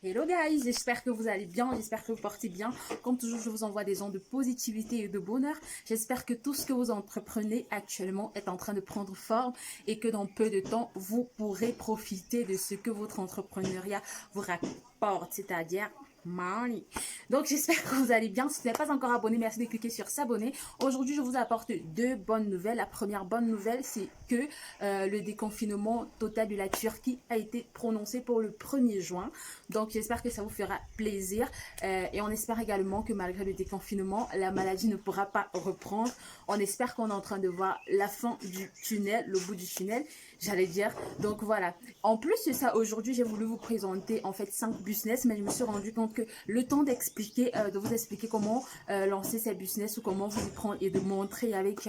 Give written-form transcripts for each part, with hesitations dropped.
Hello guys, j'espère que vous allez bien, j'espère que vous portez bien. Comme toujours, je vous envoie des ondes de positivité et de bonheur. J'espère que tout ce que vous entreprenez actuellement est en train de prendre forme et que dans peu de temps, vous pourrez profiter de ce que votre entrepreneuriat vous rapporte, c'est-à-dire money. Donc j'espère que vous allez bien. Si vous n'êtes pas encore abonné, merci de cliquer sur s'abonner. Aujourd'hui, je vous apporte deux bonnes nouvelles. La première bonne nouvelle, c'est que le déconfinement total de la Turquie a été prononcé pour le 1er juin. Donc j'espère que ça vous fera plaisir et on espère également que malgré le déconfinement, la maladie ne pourra pas reprendre. On espère qu'on est en train de voir la fin du tunnel, le bout du tunnel, j'allais dire. Donc voilà. En plus de ça, aujourd'hui, j'ai voulu vous présenter en fait 5 business, mais je me suis rendu compte que le temps d'expliquer, de vous expliquer comment lancer ces business ou comment vous y prendre et de montrer avec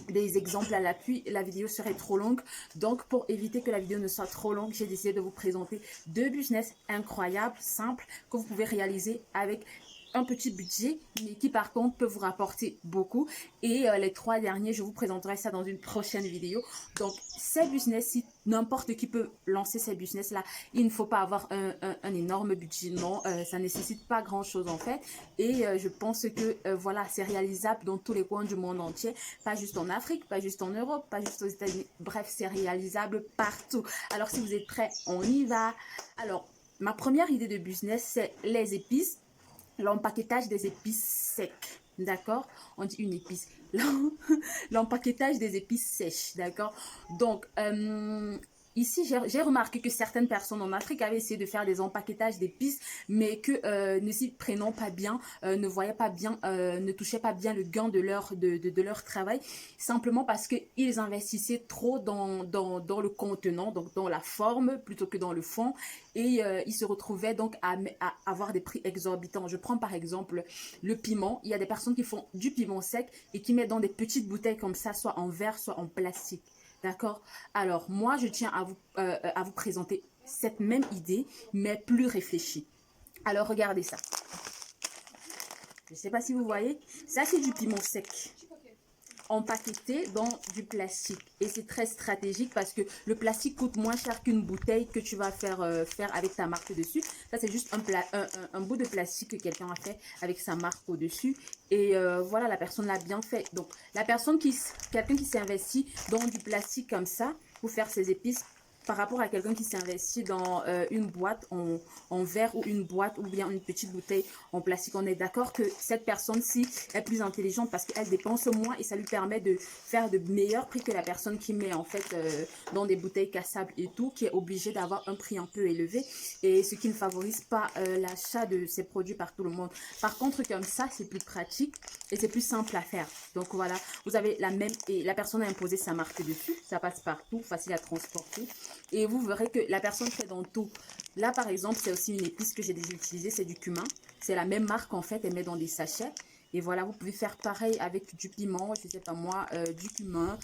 des exemples à l'appui, la vidéo serait trop longue. Donc pour éviter que la vidéo ne soit trop longue, j'ai décidé de vous présenter deux business incroyables, simples, que vous pouvez réaliser avec un petit budget, mais qui par contre peut vous rapporter beaucoup. Et les trois derniers, je vous présenterai ça dans une prochaine vidéo. Donc ces business, si n'importe qui peut lancer ces business là, il ne faut pas avoir un énorme budget, non, ça nécessite pas grand chose en fait. Et je pense que voilà, c'est réalisable dans tous les coins du monde entier, pas juste en Afrique, pas juste en Europe, pas juste aux États-Unis. Bref, c'est réalisable partout. Alors si vous êtes prêts, on y va. Alors ma première idée de business, c'est les épices, l'empaquetage des épices secs. D'accord? On dit une épice. L'empaquetage des épices sèches. D'accord? Donc, ici, j'ai remarqué que certaines personnes en Afrique avaient essayé de faire des empaquetages d'épices, mais que ne s'y prenant pas bien, ne voyaient pas bien, ne touchaient pas bien le gain de leur travail, simplement parce qu'ils investissaient trop dans le contenant, donc dans la forme, plutôt que dans le fond, et ils se retrouvaient donc à avoir des prix exorbitants. Je prends par exemple le piment. Il y a des personnes qui font du piment sec et qui mettent dans des petites bouteilles comme ça, soit en verre, soit en plastique. D'accord? Alors, moi, je tiens à vous présenter cette même idée, mais plus réfléchie. Alors, regardez ça. Je ne sais pas si vous voyez. Ça, c'est du piment sec empaqueté dans du plastique. Et c'est très stratégique parce que le plastique coûte moins cher qu'une bouteille que tu vas faire avec ta marque dessus. Ça, c'est juste un bout de plastique que quelqu'un a fait avec sa marque au-dessus. Et voilà, la personne l'a bien fait. Donc, quelqu'un qui s'est investi dans du plastique comme ça pour faire ses épices, par rapport à quelqu'un qui s'est investi dans une boîte en verre ou une boîte ou bien une petite bouteille en plastique. On est d'accord que cette personne-ci est plus intelligente parce qu'elle dépense moins et ça lui permet de faire de meilleurs prix que la personne qui met en fait dans des bouteilles cassables et tout, qui est obligée d'avoir un prix un peu élevé et ce qui ne favorise pas l'achat de ces produits par tout le monde. Par contre, comme ça, c'est plus pratique et c'est plus simple à faire. Donc voilà, vous avez la même et la personne a imposé sa marque dessus, ça passe partout, facile à transporter. Et vous verrez que la personne fait dans tout. Là, par exemple, c'est aussi une épice que j'ai déjà utilisée, c'est du cumin. C'est la même marque, en fait, elle met dans des sachets. Et voilà, vous pouvez faire pareil avec du piment, je sais pas moi, du cumin,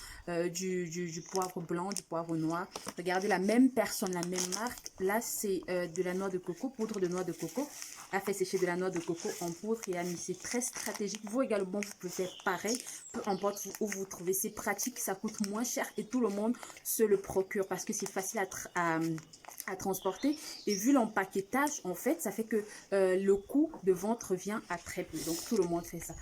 du poivre blanc, du poivre noir. Regardez, la même personne, la même marque. Là, c'est de la noix de coco, poudre de noix de coco. Elle a fait sécher de la noix de coco en poudre et a mis. C'est très stratégique. Vous également, vous pouvez faire pareil. Peu importe où vous trouvez. C'est pratique, ça coûte moins cher et tout le monde se le procure parce que c'est facile à transporter. Et vu l'empaquetage, en fait, ça fait que le coût de vente revient à très peu. Donc, tout le monde fait ça.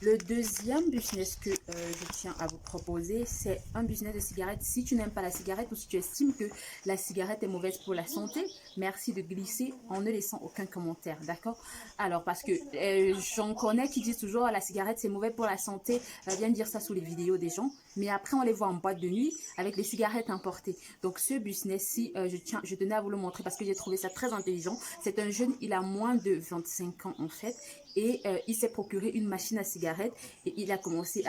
Le deuxième business que je tiens à vous proposer, c'est un business de cigarette. Si tu n'aimes pas la cigarette ou si tu estimes que la cigarette est mauvaise pour la santé, merci de glisser en ne laissant aucun commentaire, d'accord? Alors, parce que j'en connais qui disent toujours la cigarette c'est mauvais pour la santé, viens dire ça sous les vidéos des gens, mais après on les voit en boîte de nuit avec les cigarettes importées. Donc ce business-ci, je tenais à vous le montrer parce que j'ai trouvé ça très intelligent. C'est un jeune, il a moins de 25 ans en fait, et il s'est procuré une machine à cigarettes et il a commencé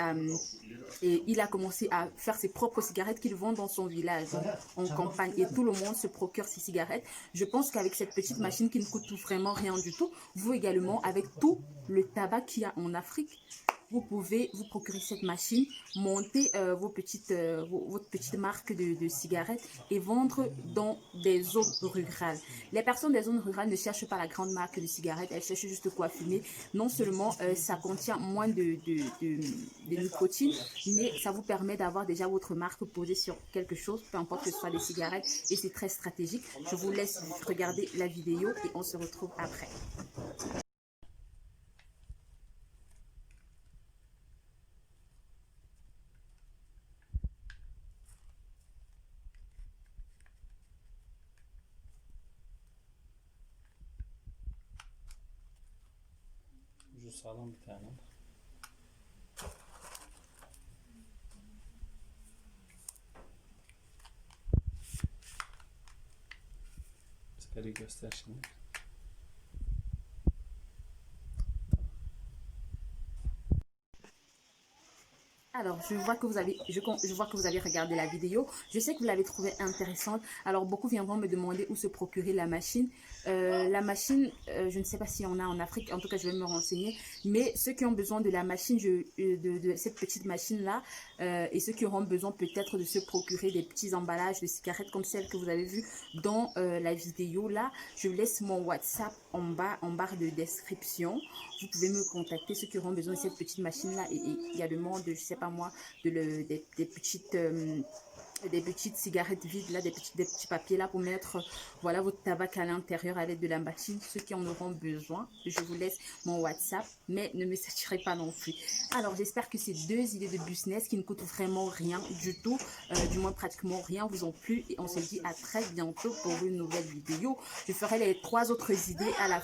à faire ses propres cigarettes qu'il vend dans son village, en campagne, et tout le monde se procure ses cigarettes. Je pense qu'avec cette petite machine qui ne coûte vraiment rien du tout, vous également, avec tout le tabac qu'il y a en Afrique, vous pouvez vous procurer cette machine, monter votre petite marque de cigarettes et vendre dans des zones rurales. Les personnes des zones rurales ne cherchent pas la grande marque de cigarettes, elles cherchent juste quoi fumer. Non seulement ça contient moins de nicotine, mais ça vous permet d'avoir déjà votre marque posée sur quelque chose, peu importe que ce soit des cigarettes, et c'est très stratégique. Je vous laisse regarder la vidéo et on se retrouve après. Ucu sağlam bir tane. Sigara göster şimdi. Alors, je vois que vous avez regardé la vidéo. Je sais que vous l'avez trouvée intéressante. Alors, beaucoup viendront me demander où se procurer la machine. Je ne sais pas s'il y en a en Afrique. En tout cas, je vais me renseigner. Mais ceux qui ont besoin de la machine, de cette petite machine-là, et ceux qui auront besoin peut-être de se procurer des petits emballages de cigarettes comme celle que vous avez vue dans la vidéo là, je laisse mon WhatsApp en barre de description. Vous pouvez me contacter, ceux qui auront besoin de cette petite machine là, et également de, je sais pas moi, des petites cigarettes vides là, des petits papiers là pour mettre voilà votre tabac à l'intérieur à l'aide de la machine. Ceux qui en auront besoin, je vous laisse mon WhatsApp, mais ne me saturez pas non plus. Alors j'espère que ces deux idées de business qui ne coûtent vraiment rien du tout, du moins pratiquement rien, vous ont plu, et on se dit à très bientôt pour une nouvelle vidéo. Je ferai les 3 autres idées à la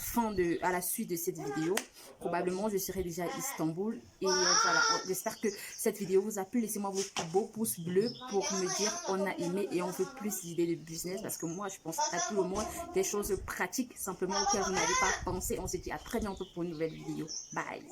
suite de cette vidéo. Probablement je serai déjà à Istanbul, et voilà, j'espère que cette vidéo vous a plu. Laissez-moi vos beaux pouces bleus pour me dire on a aimé et on veut plus d'idées de business, parce que moi je pense à tout le monde, des choses pratiques simplement auxquelles vous n'avez pas pensé. On se dit à très bientôt pour une nouvelle vidéo. Bye.